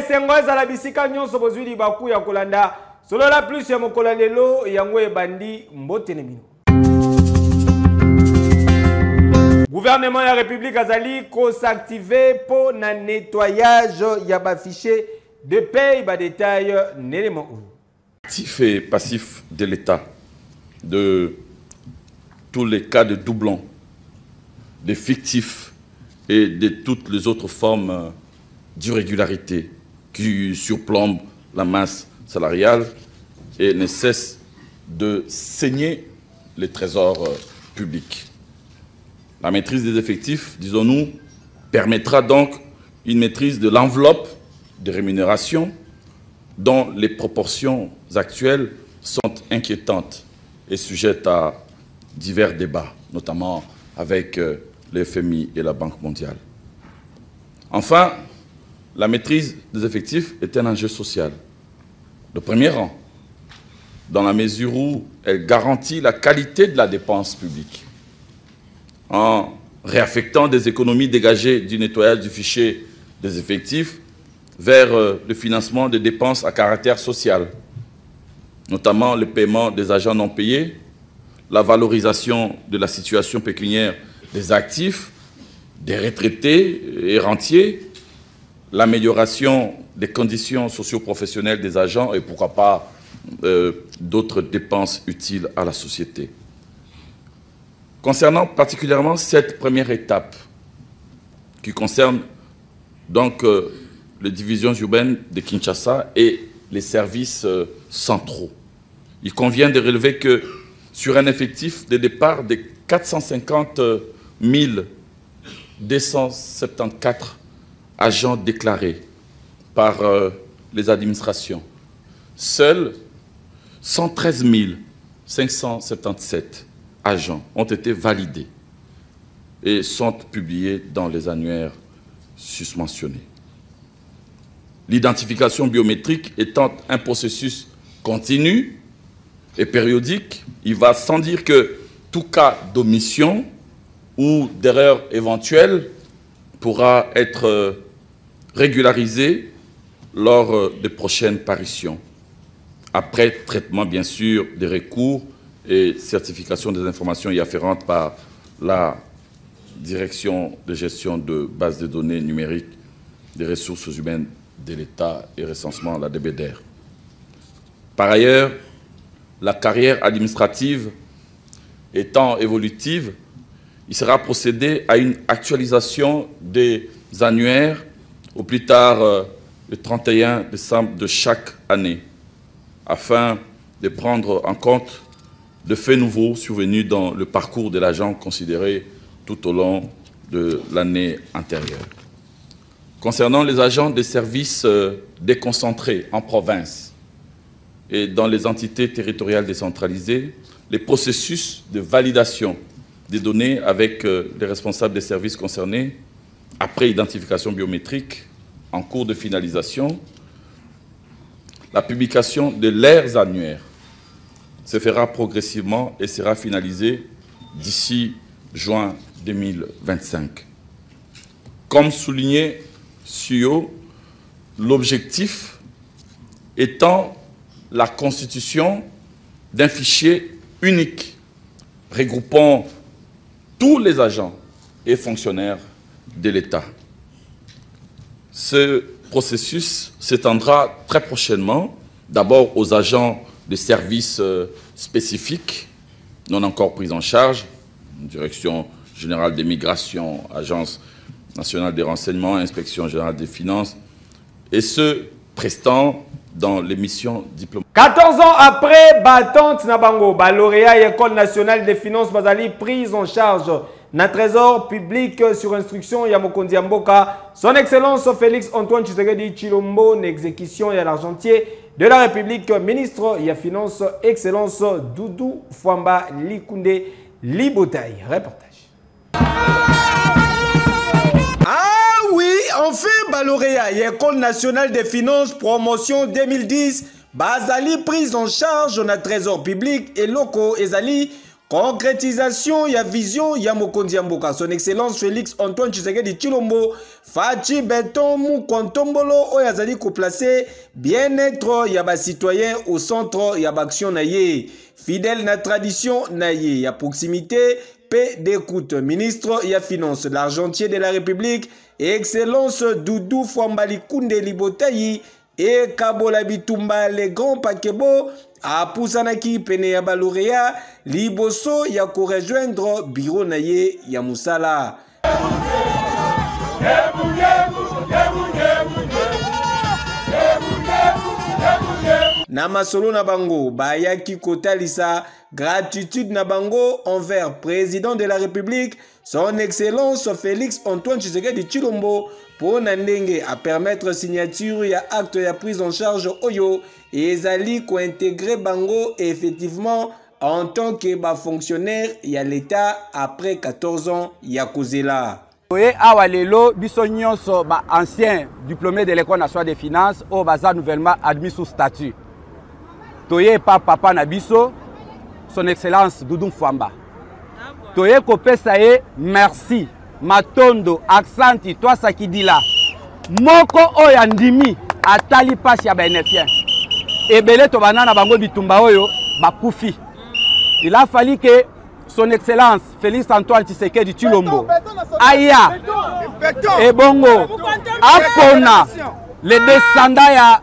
Sengoza la bisika nyonso bozwili baku ya kolanda solo la plus ya mokola lelo yango ebandi mbote nemino. Gouvernement ya République azali ko s'activer pour na nettoyage ya ba fichier de paye ba détail nélément. Actif et passif de l'État de tous les cas de doublons, de fictifs et de toutes les autres formes d'irrégularité qui surplombe la masse salariale et ne cesse de saigner les trésors publics. La maîtrise des effectifs, disons-nous, permettra donc une maîtrise de l'enveloppe de rémunération dont les proportions actuelles sont inquiétantes et sujettes à divers débats, notamment avec le FMI et la Banque mondiale. Enfin, la maîtrise des effectifs est un enjeu social de premier rang, dans la mesure où elle garantit la qualité de la dépense publique, en réaffectant des économies dégagées du nettoyage du fichier des effectifs vers le financement des dépenses à caractère social, notamment le paiement des agents non payés, la valorisation de la situation pécuniaire des actifs, des retraités et rentiers, l'amélioration des conditions socio-professionnelles des agents et pourquoi pas d'autres dépenses utiles à la société. Concernant particulièrement cette première étape qui concerne donc les divisions urbaines de Kinshasa et les services centraux, il convient de relever que sur un effectif de départ de 450 274 agents déclarés par les administrations, seuls 113 577 agents ont été validés et sont publiés dans les annuaires susmentionnés. L'identification biométrique étant un processus continu et périodique, il va sans dire que tout cas d'omission ou d'erreur éventuelle pourra être régularisé lors des prochaines parutions, après traitement bien sûr des recours et certification des informations y afférentes par la Direction de gestion de bases de données numériques des ressources humaines de l'État et recensement, la DBDR. Par ailleurs, la carrière administrative étant évolutive, il sera procédé à une actualisation des annuaires au plus tard le 31 décembre de chaque année, afin de prendre en compte de faits nouveaux survenus dans le parcours de l'agent considéré tout au long de l'année antérieure. Concernant les agents des services déconcentrés en province et dans les entités territoriales décentralisées, les processus de validation des données avec les responsables des services concernés, après identification biométrique, en cours de finalisation, la publication de leurs annuaires se fera progressivement et sera finalisée d'ici juin 2025. Comme souligné sur haut, l'objectif étant la constitution d'un fichier unique regroupant tous les agents et fonctionnaires de l'État. Ce processus s'étendra très prochainement, d'abord aux agents de services spécifiques, non encore pris en charge, Direction générale des migrations, Agence nationale des renseignements, Inspection générale des finances, et ceux prestant dans les missions diplomatiques. 14 ans après, Batante Nabango, lauréat École nationale des finances Bazali, prise en charge na trésor public sur instruction ya Mokonzi Mboka. Son Excellence Félix Antoine Tshisekedi Tshilombo, l'exécution ya l'argentier de la République, ministre ya Finances, Excellence Doudou Fwamba Likunde Libotaï. Reportage. Ah oui, enfin, lauréat École nationale des finances, promotion 2010, Bazali prise en charge na trésor public et locaux Ezali. Concrétisation, ya vision, ya Mokonzi Mboka. Son Excellence Félix Antoine Tshisekedi Tshilombo, Fachi Beton Mukontombolo, oyazali ko placer bien-être ya ba citoyen au centre ya action naye. Fidèle na tradition naye, ya proximité, paix d'écoute. Ministre ya finance, l'argentier de la République, Excellence Doudou Fwamba Likunde Libotaï et Kabola Bitumba le grand pakebo. A Pousanaki pene ya lauréat liboso ya ko rejoindre bureau naye ya musala. Na masolo na bango bayaki kotalisa gratitude na bango envers président de la République, son Excellence Félix Antoine Tshisekedi Tshilombo, pour ndenge à permettre signature ya acte ya prise en charge oyo et ezali ko intégrer bango effectivement en tant que fonctionnaire ya l'État après 14 ans ya kozela. Oye awa lelo biso nyonso ba ancien diplômé de l'école nationale des finances au baza nouvellement admis sous statut. Toye pa papa na biso son Excellence Doudou Fwamba. Toye kopesa ye merci matondo aksanti toi sakidila moko oyo andimi atali pasi ya benefien ebele to banana bango bitumba oyo bakufi. Il a fallu que son Excellence Félix Antoine Tshisekedi Tshilombo aya et bongo apona les descendants ya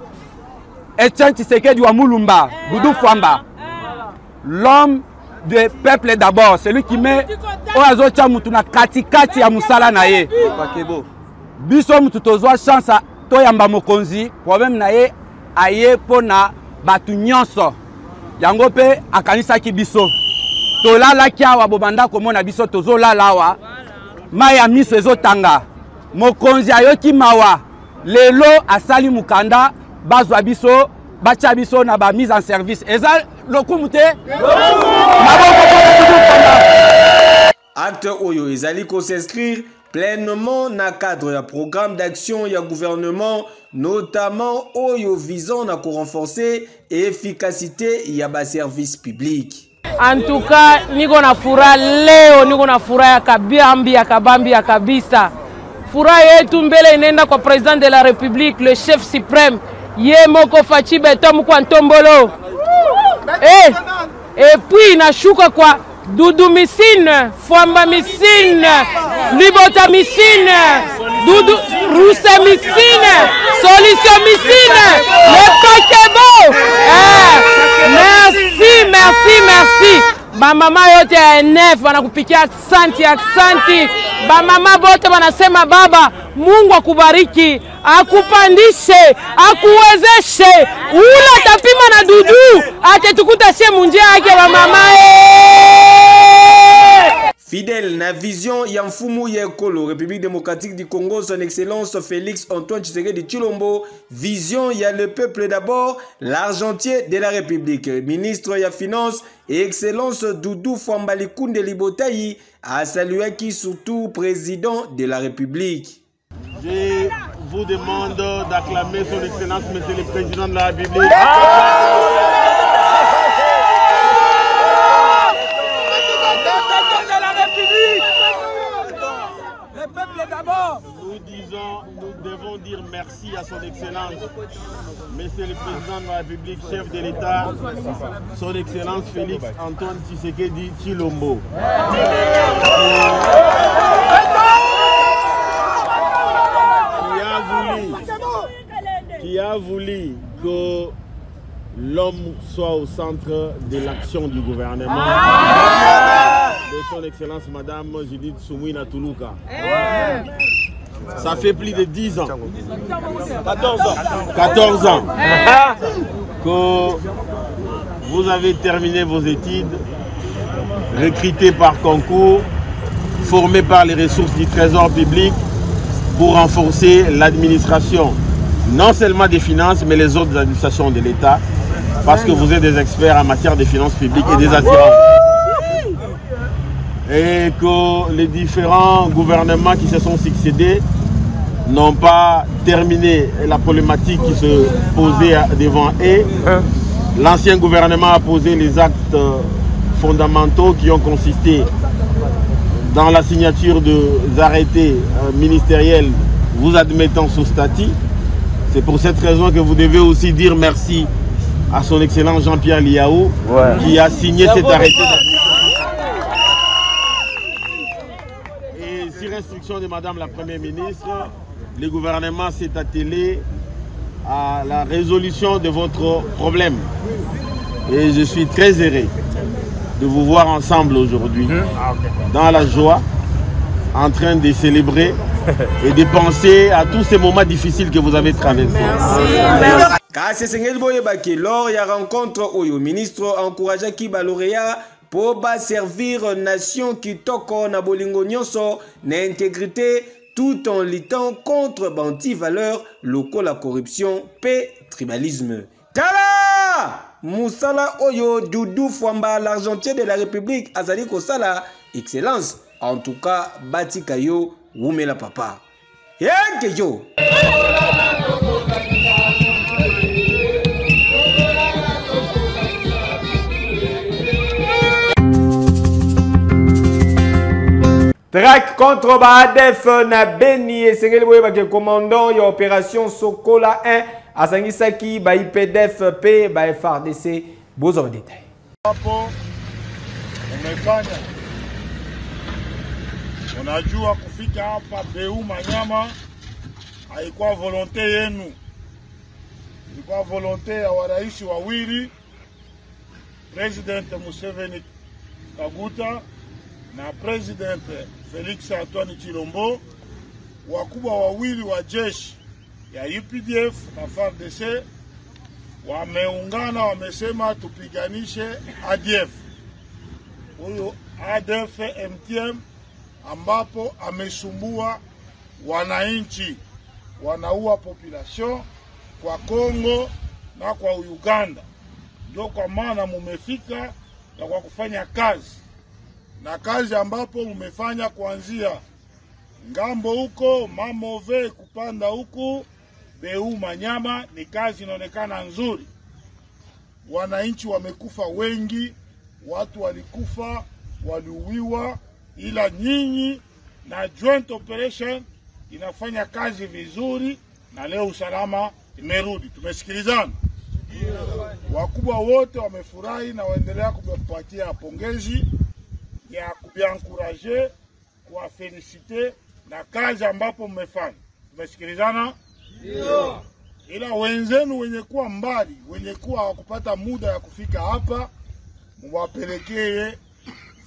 Etienne Tshisekedi wa Mulumba Doudou Fwamba, l'homme du peuple d'abord, celui qui met oazo cha mutu na katikati ya musala na ye. Biso mutu tozwa chance to yamba mokonzi problème na ye aye pona batu nyonso. Yango pe akanisa ki biso. To lala kia wa bobanda komona biso tozo lala wa. Maya miso ezo tanga. Mokonzi ayoki mawa. Lelo asali mukanda bazwa biso bacha biso na ba mise en service. Eza lokumute. Acte oyo ezali ko s'inscrire pleinement na cadre ya programme d'action ya gouvernement, notamment oyo visant à renforcer efficacité ya ba service public. En tout cas, niko na furaha leo, niko na furaha ya kabambi ya kabisa. Furaha yetu mbele inaenda kwa président de la République, le chef suprême, ye moko Fachi Beton Mukontombolo. Et puis nashuka kwa Doudou Missine, Fwamba Missine, Libota Missine, Doudou Rousse Missine, Solution Missine, le Pakebo. Merci. Ba mama yote ya NF wanakupikia aksanti. Ba mama bote wanasema baba, Mungu akubariki, akupandishe, akuwezeshe. Ula tapima na Dudu, atetukuta sie munjia yake ba mama. Fidèle na vision ya mfumu ya ekolo République démocratique du Congo, son Excellence Félix Antoine Tshisekedi Tshilombo, vision ya le peuple d'abord, l'argentier de la République, ministre ya finance et Excellence Doudou Fwamba Likunde Libotaï, a salué qui surtout président de la République. Je vous demande d'acclamer son Excellence Monsieur le Président de la République. Nous devons dire merci à son Excellence, Monsieur le Président de la République, chef de l'État, son Excellence Félix Antoine Tshisekedi Tshilombo. Qui a voulu que l'homme soit au centre de l'action du gouvernement. De son Excellence Madame Judith Soumouina Toulouka. ça fait plus de 10 ans. 14 ans que vous avez terminé vos études, recruté par concours, formé par les ressources du Trésor public pour renforcer l'administration, non seulement des finances, mais les autres administrations de l'État, parce que vous êtes des experts en matière de finances publiques et des assurances. Et que les différents gouvernements qui se sont succédés n'ont pas terminé la problématique qui se posait devant eux. L'ancien gouvernement a posé les actes fondamentaux qui ont consisté dans la signature des arrêtés ministériels vous admettant sous statut. C'est pour cette raison que vous devez aussi dire merci à son Excellence Jean-Pierre Liaou qui a signé cet arrêté. Et sur instruction de Madame la Première ministre, le gouvernement s'est attelé à la résolution de votre problème. Et je suis très heureux de vous voir ensemble aujourd'hui, dans la joie, en train de célébrer et de penser à tous ces moments difficiles que vous avez traversés. Kasi sengeli boye baki lors ya rencontre oyo ministre encouragea ki ba lauréat pour ba servir nation kitoko na bolingo nyonso na intégrité tout en luttant contre banti-valeurs locaux, la corruption, paix, tribalisme. Tala Moussala Oyo Doudou Fwamba, l'argentier de la République, Azali Kosala, excellence. En tout cas, Bati Kayo, Wumela Papa. Yo! Traque contre Baadef na Beni et Sengeli Boye Bake commandant y opération Sokola 1 à Sangisaki ba IPDF P ba FARDC beaux en détail. Unajua kufika hapa Beu Manyama haikuwa volonte yenu, ilikuwa volonte ya waraisi wawili, President Museveni Kaguta na President Felix Antoine Chilombo, wakubwa wawili wa jeshi ya UPDF na FARDC wameungana, wamesema tupiganishe ADF. Huyo ADF MTM ambapo amesumbua wananchi, wanaua population kwa Kongo na kwa Uganda. Ndio kwa maana mumefika na kwa kufanya kazi. Na kazi ambapo umefanya kuanzia ngambo huko Mamove kupanda huku Beu Manyama, ni kazi inaonekana nzuri. Wananchi wamekufa wengi, watu walikufa, waliuiwa, ila nyinyi na joint operation inafanya kazi vizuri na leo usalama imerudi. Tumesikilizana. Wakubwa wote wamefurahi na waendelea kumpatia pongezi ya kubiankuraje, kwa felicite na kazi ambapo mmefanya. Tumesikilizana? Ndio. Ila wenzenu wenye kuwa mbali, wenye kuwa hawakupata muda ya kufika hapa, mwapelekee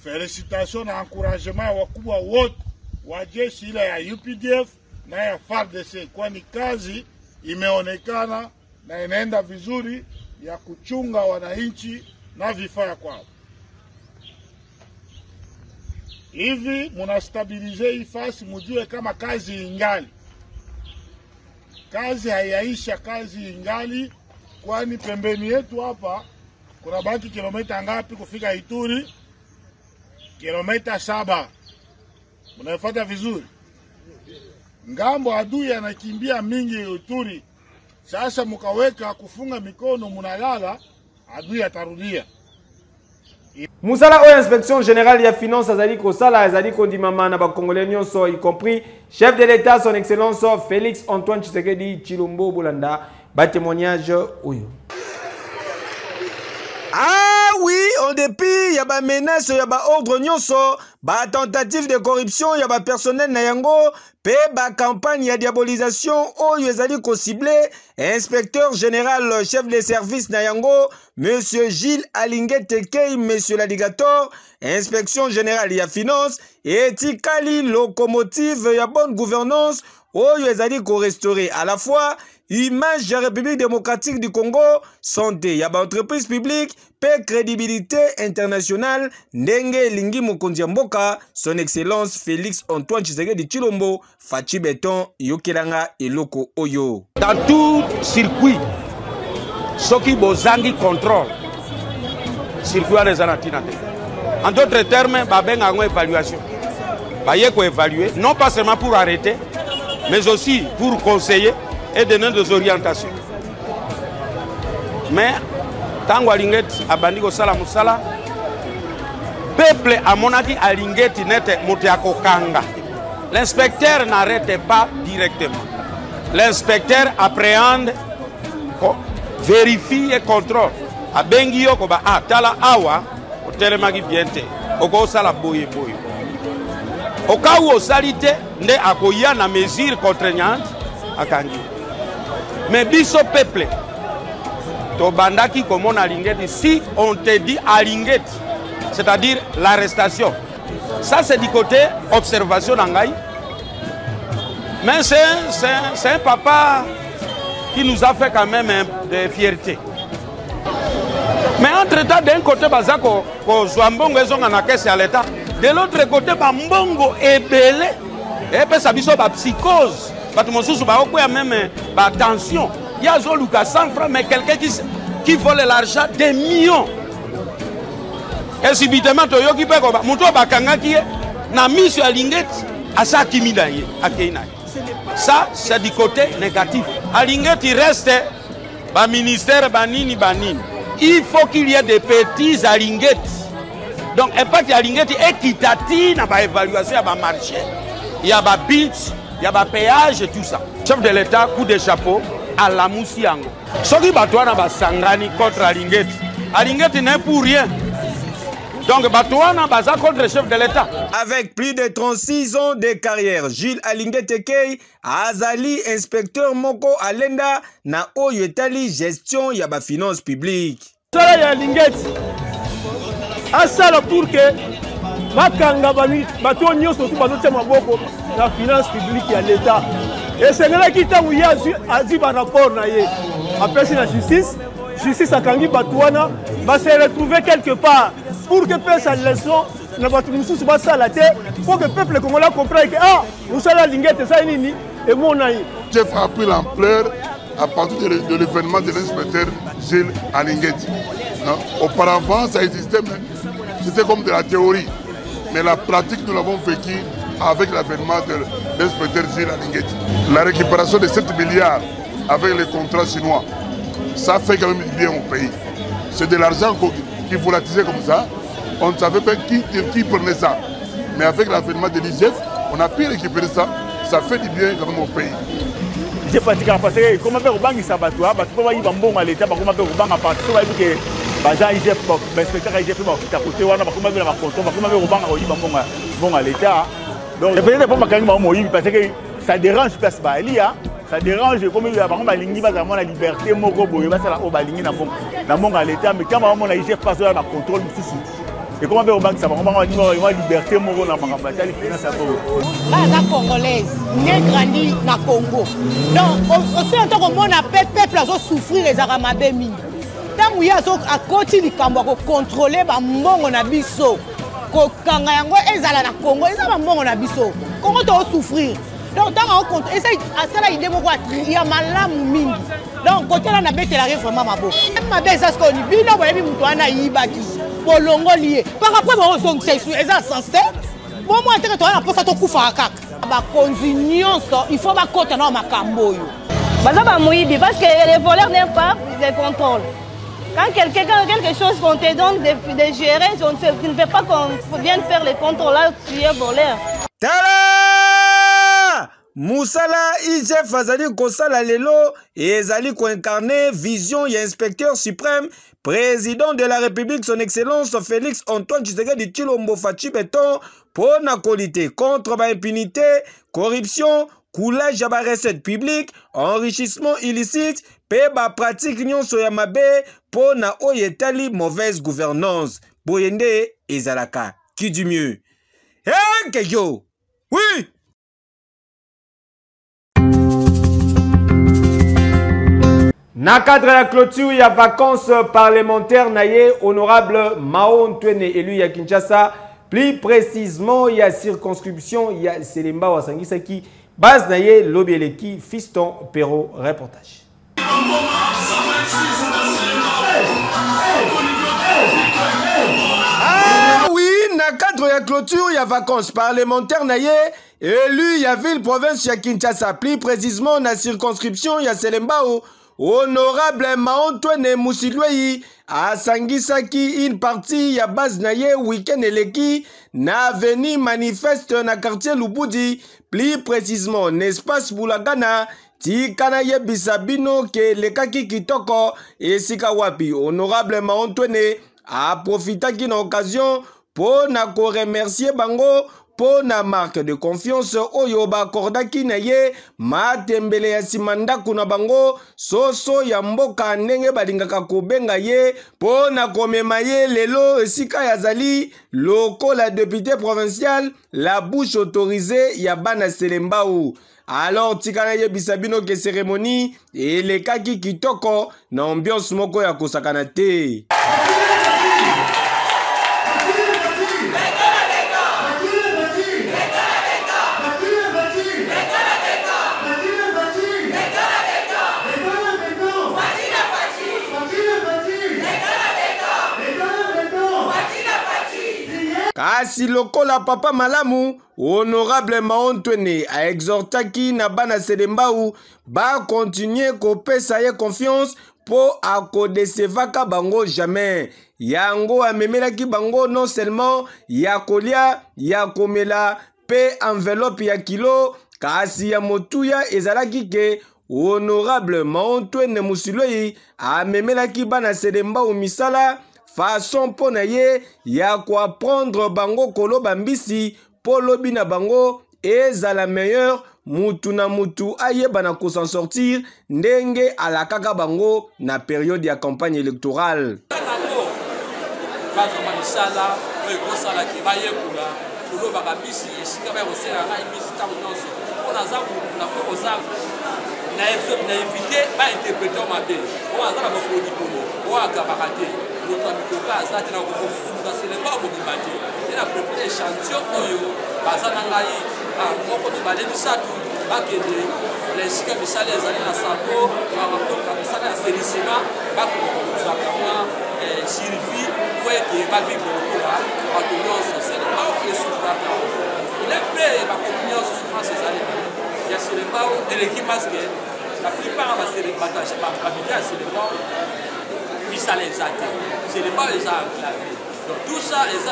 felicitation na encouragement ya wakubwa wote wa jeshi ila ya UPDF na ya FARDC, kwani kazi imeonekana na inaenda vizuri ya kuchunga wananchi na vifaa kwao. Hivi munastabilize ifasi, mujue kama kazi ingali. Kazi hayaisha, kazi ingali, kwani pembeni yetu hapa kuna baki kilomita ngapi kufika Ituri? Kilomita 7. Munafuata vizuri. Ngambo adui anakimbia mingi Ituri. Sasa mukaweka kufunga mikono munalala, adui atarudia. Moussala Oyo inspection générale ya finance azali kosala azali kondimama na ba congolais nyonso y compris chef de l'état son excellence Félix Antoine Tshisekedi Chilombo Bolanda ba témoignage oyo. Ah oui, en dépit ya ba menace ya ba ordre nyonso, ba tentative de corruption ya ba personnel na yango, pe ba campagne ya diabolisation oyo ezali ko ciblé inspecteur général chef de service na yango monsieur Gilles Alinguet Tekei, monsieur l'alligator, inspection générale ya finance et tikali locomotive ya bonne gouvernance oyo ezali ko restaurer à la fois image de la République démocratique du Congo, santé, yaba entreprise publique, paix, crédibilité internationale, ndenge lingi mokonzi mboka, son excellence Félix Antoine Tshisekedi Tshilombo, Fachi Beton, yokelanga eloko oyo. Dans tout circuit, ceux qui bozangi contrôle, circuit à les anatinate. En d'autres termes, baben a une évaluation. Baye ko évaluer, non pas seulement pour arrêter, mais aussi pour conseiller et donner des orientations. Mais tant que Alinguet a bandi ko sala musala, peuple a monaki Alinguet nete motiako kanga. L'inspecteur n'arrête pas directement. L'inspecteur appréhende, vérifie et contrôle. A bengi yo ko ba tala awa o telemaki biente. Oko sala boye boye. Au cas où osalité nde akoya na mesure contraignante akangi. Mais biso peuple, to bandaki comme on a Alinguet, si on te dit Alinguet, c'est-à-dire l'arrestation, ça c'est du côté observation d'Angaï. Mais c'est un papa qui nous a fait quand même de fierté. Mais entre-temps, d'un côté, Bazako, Zouambongo et Zonganakes à l'État, de l'autre côté, Mbongo est belé, et puis ça biso ba psychose. Même attention, il y a 100 francs, mais quelqu'un qui vole l'argent des millions. Et subitement, il y a mis Alinguet à sa timidité. Ça, c'est du côté négatif. Alinguet, il reste ministère Banini. Il faut qu'il y ait des petits Alinguet. Donc, impact Alinguet est équitatif dans l'évaluation, il y a un marché, il y a un pitch. Il y a un péage et tout ça. Chef de l'État, coup de chapeau à la Moussiango. Ce qui Batouana va s'engraner contre Alinguet. Alinguet n'est pour rien. Donc Batouana va contre le chef de l'État. Avec plus de 36 ans de carrière, Gilles Alinguet Tekei, Azali, inspecteur Moko Alenda, na Oyetali, gestion yaba finance publique. Ça y a Alinguet. À ça le tour que Bakanga bani bato nyonso tu bazotia maboko na finance publique ya l'État. Et c'est là qui t'a ouya azi ba rapport na ye. Après c'est la justice akangi batouana va se retrouver quelque part pour que passe sa leçon na bato mususu ba sala te pour que le peuple congolais comprenne que nous sommes Alinguet ça nini et mon aïe. J'ai frappé l'ampleur à partir de l'événement de l'inspecteur Gilles Alinguet. Auparavant ça existait mais c'était comme de la théorie. Mais la pratique, nous l'avons vécu avec l'avènement de l'inspecteur Gilles Alinguet. La récupération de 7 milliards avec les contrats chinois, ça fait quand même du bien au pays. C'est de l'argent qui volatilisait comme ça. On ne savait pas qui prenait ça. Mais avec l'avènement de l'IGF, on a pu récupérer ça. Ça fait du bien quand même au pays. Je parce que comment faire au banc ça va toi parce que va y bon à l'état comment faire au banc à partir que baza IGF inspecteur IGF à côté wana comment faire la contrôle comment faire au banc bon à l'état donc peut-être pas quand même moi parce que ça dérange place ba elia ça dérange comme il y a par exemple lingi ba la liberté moko boye ba ça au balingi na bon à l'état mais quand on a IGF passe la contrôle sous et comment faire au banc ça comment on liberté moko na makamba les finances à baza congolaise né grandi na Congo donc aussi en tant que mon peuple a souffrir les aramabe mingi tant où il y a à côté du cambo ko contrôler ba mbongo na biso ko kanga yango ezala na Congo ezala mbongo na biso Congo to souffrir donc tant on compte essaye à cela idée moko il y a malamu mingi donc côté là na betela vraiment mabo ma beza ce qu'on dit bino boyebi muto ana yibaki bolongo lié par rapport à son sexu eza sensé bon moi te to na posa to kufa kaka ba continuons il faut ba kota na makambo yo baza ba moyibi parce que les voleurs n'aiment pas les contrôles. Quand quelque chose qu'on te donne de gérer, tu ne veux pas qu'on vienne faire les contrôles là, tu es voleur. Tala Moussala IGF azali kosala lelo ezali koincarner vision ya inspecteur suprême président de la République son excellence Félix Antoine Tshisekedi Tshilombo Faci Beton pour na lutter contre l'impunité, corruption, coulage à recette publique, enrichissement illicite, pe ba pratique nyonso ya mabe pour na oyetali mauvaise gouvernance. Boyende ezalaka qui du mieux. Hein, Keyo? Oui! Na cadre la clôture, il y a vacances parlementaires, naye honorable Mao Ntwene élu ya Kinshasa. Plus précisément, il y a circonscription, il y a Selemba Wasangisaki, base naye Lobeleki, Fiston Perro, reportage. Ah oui, na cadre la clôture, il y a vacances parlementaires, naye élu, il y a ville province ya Kinshasa. Plus précisément, na circonscription, il y a Selemba honorable Mao Ntwene Musilwei asangisaki une partie ya base na ye week-end eleki na veni manifeste na quartier Lubudi, plus précisément n'espace Boulagana tikana ye bisabino ke lekaki kitoko esika wapi. Honorable Mao Ntwene a profitaki na occasion pour na ko remercier bango pour na marque de confiance oyo bakordaki na ye matembele ya simanda kuna bango soso ya mboka ndenge balingaka kobenga ye pour na komema ye lelo esika yazali lokola député provincial la bouche autorisée ya bana Selembao. Alors tikana ye bisabino ke cérémonie elekaki kitoko na ambiance moko ya kosakana te. Kasi lokola papa malamu, honorable Mao Ntwene a exhortaki na bana Selembao ba continuer kopesa ye confiance pour akodesevaka bango jamais. Yango amemelaki bango non seulement ya kolia, ya komela, pe enveloppe ya kilo, kasi ya motuya ezalaki ke honorable Mao Ntwene Musilwei amemelaki bana Selembao misala façon pona ye ya ko apprendre bango koloba mbisi po lobi na bango ezala meilleur mutu na mutu ayeba na ko s'en sortir ndenge alakaka bango na période ya campagne électorale. Notre amicale a été dans le Sénégal pour débattre. Il a préparé l'échantillon pour Bazanangaï, pour débattre du Satou, les chiens de Salé, les années à Savo, les salles à Sérissima, Bakouama, Sylvie, qui est Babi Borokola, Bakoumion sur Sénégal, et Soufrata. Il est prêt à Bakoumion sur ces années. Il y a Sénégal et l'équipe masquée. La plupart va se partager par habiter à Sénégal. Ça les a c'est les pas les a enclavés. Donc tout ça les a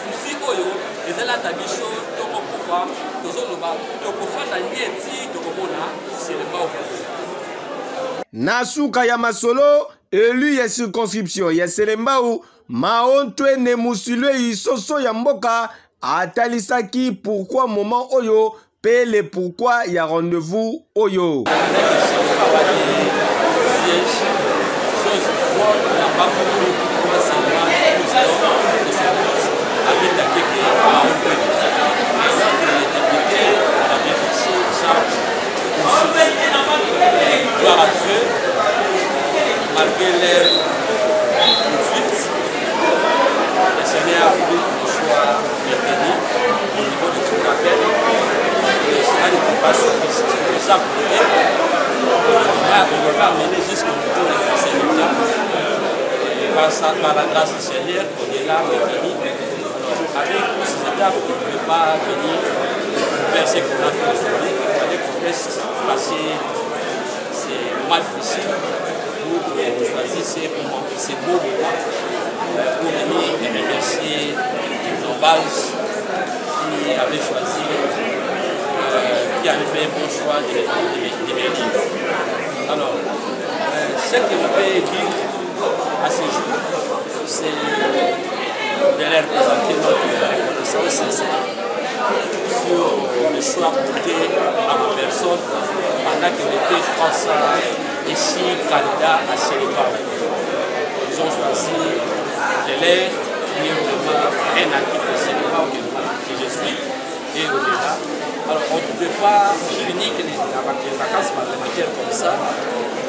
souci oyo les a la bicho to pourquoi to zoloba to kofanda nyeti to komona c'est les pas. Nasuka ya masolo élu ya circonscription ya Selembao Mao Ntwene Musilwei soso ya mboka atalisaki pourquoi moment oyo pe le pourquoi ya rendez-vous oyo. Gloire à Dieu, malgré les fuites, le Seigneur a voulu qu'on soit maintenu au niveau de tout l'appel. Le Seigneur n'était pas suffisant pour eux. On ne va pas mener jusqu'au bout de Conseil d'État. Par la grâce du Seigneur, on est là maintenu. Avec tous ces étapes, on ne peut pas venir vers ce qu'on a fait aujourd'hui. Il fallait qu'on laisse passer ces moments difficiles pour choisir ces beaux moments pour venir et remercier nos bases qui avaient choisi qui avait fait un bon choix de venir. Alors, ce que je peux dire à ce jour, c'est de leur présenter notre reconnaissance sincère sur le choix porté à ma personne pendant que j'étais France et ici candidat à Sénégal. Ils ont choisi de l'air qui est vraiment un actif de Sénégal que je suis et au-delà. Alors on ne peut pas finir les vacances parlementaires comme ça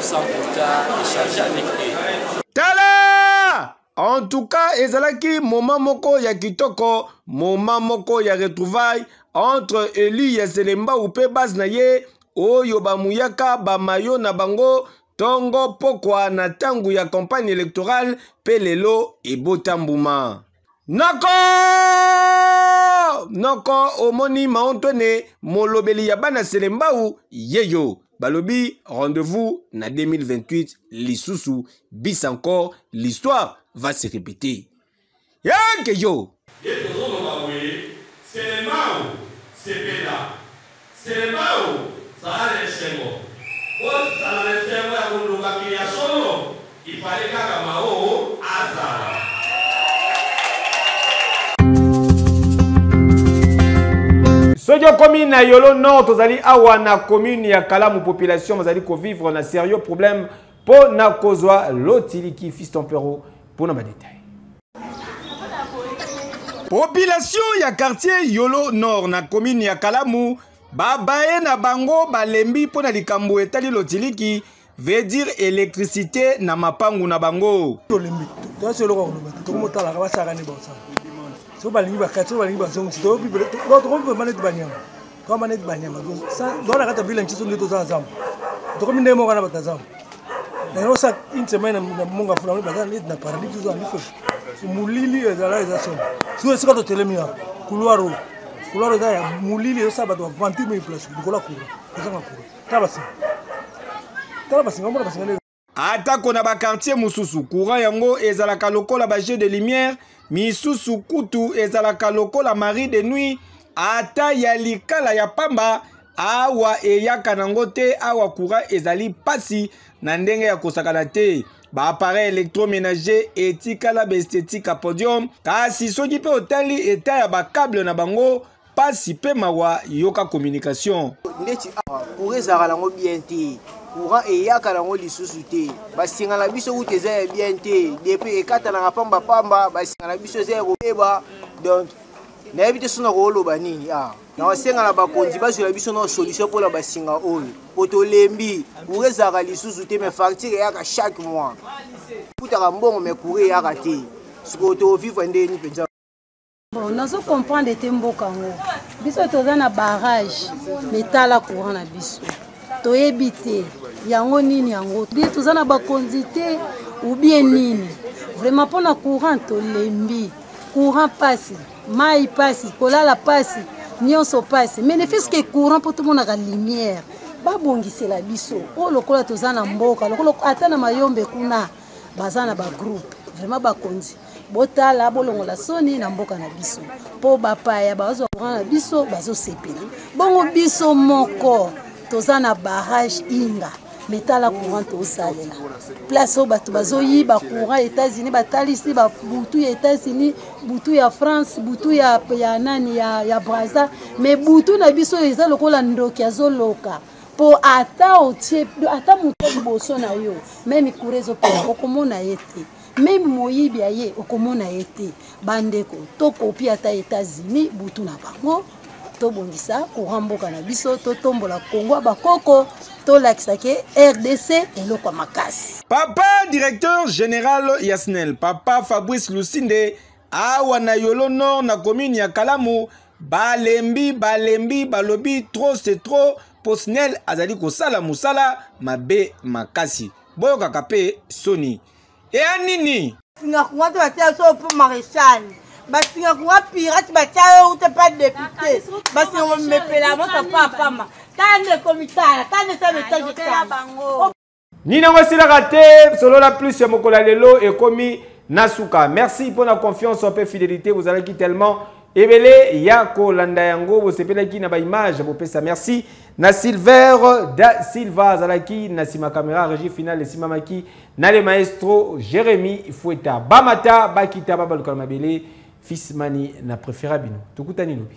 sans pourtant échanger avec eux. Tala! En tout cas, ezalaki moment moko ya kitoko, moment moko ya retrouvaille entre Élu ya Selemba upe base na ye, oyo bamuyaka bamayo na bango, tongo pokwa na tangu ya campagne électorale, pelelo ebotambuma. Noko omoni maontone molobeli ya bana Selembau yeyo. Balobi, rendez-vous na 2028, lisusu, bis encore, l'histoire va se répéter. Yanke yo! Sojo commune na Yolo Nord, tozali awa na commune ya Kalamu population, mazali ko vivre na sérieux problème pour na kozwa lotiliki fiston pero pour na détail. Population ya quartier Yolo Nord na commune ya Kalamu babaye na bango balembi pour na likambo etali lotiliki veut dire électricité na mapangu na bango. Tolembi to selo ko to mo tala ka ba saka ni ba sa. So balingi bakati balingi bazongi to bible to manet banyama to manet banyama do la kata bilan chiso ndito za zamu to ko minde mo kana batazam na no sa insemena munga fulani bazana ni na paraliki zo anifo mulili ezala ezation so sika to telemia couloir da ya mulili sa ba to 20000 place ko la cour ezanga cour tabasi ngomba basingale atako na ba quartier mususu courant yango ezalaka lokola ba jeu de lumière misusu kutu ezalaka lokola mari de nuit ata ya likala ya pamba awa eyaka nango te awa courant ezali pasi na ndenge ya kosakana te ba appareil électroménager etikala ba esthétique à podium kasi soki pe otali eta ya ba câble na bango pasi pe mawa yoka communication ndeti pour ezala ngo bien te courant eyaka nango lisusu te basingana biso kuti eza ya bien te depuis ekata na pamba basingana biso eza ya kobeba donc nayebi te sona koloba nini na basengana bakonzi bazwela biso na solution mpona basinga oyo po tolembi courant ezalaka lisusu te mais facture eyaka chaque mois kutaka mbongo mais courant eyaka te sikoyo tovivre ndeni mpenza. Bon, nous comprenons que mboka ngo biso toza na barrage metala courant na biso to ebité yango nini yango toza na bakonzi te ou bien nini vraiment pona courant to lembi courant passe mai passe kolala passe nyonso passe mais ne fait que courant pour tout le monde a lumière babongise la biso o lokola toza na mboka lokola ata na mayombe kuna bazana ba groupe vraiment bakonzi botala bolongola soni na mboka na biso po bapaya bazo courant na biso bazo sepela bongo biso moko toza na barrage inga metala courant to salela place o bato bazo yiba courant États-Unis batalisi ba butu ya États-Unis butu ya France butu ya nani ya Brazza mais butu na biso eza lokola ndoki azoloka po ata otie ata mutu boso na yo même kurezo pe okomona yete même moyibi aye okomona yete bandeko to kopi ata États-Unis butu na bango to bongisa courant mboka na biso to tombola Congo bakoko to lakisake RDC eloko makasi. Papa directeur général Yasnel, papa Fabrice Lusinde awa na Yolo Nord na commune ya Kalamu balembi balobi trop c'est trop posnel azali kosala musala mabe makasi boyo kakape soni e anini singa kuwato batia so pour maréchal basinga kuwa pirate batia ou te pas député basinga mepela mota papa ma tane komitala tane sa message tela bango nina ngosila kate solo la plus ya mokola lelo et komi nasuka merci pour la confiance et fidélité vous allez qui tellement ebele ya ko landa yango bo sepela ki na ba image bo pesa merci na Silver da Silva Zalaki na sima caméra régie finale simamaki na le maestro Jérémy Foueta Bamata Bakita Babaluka Mabele fils mani na préférabino tukutani lobi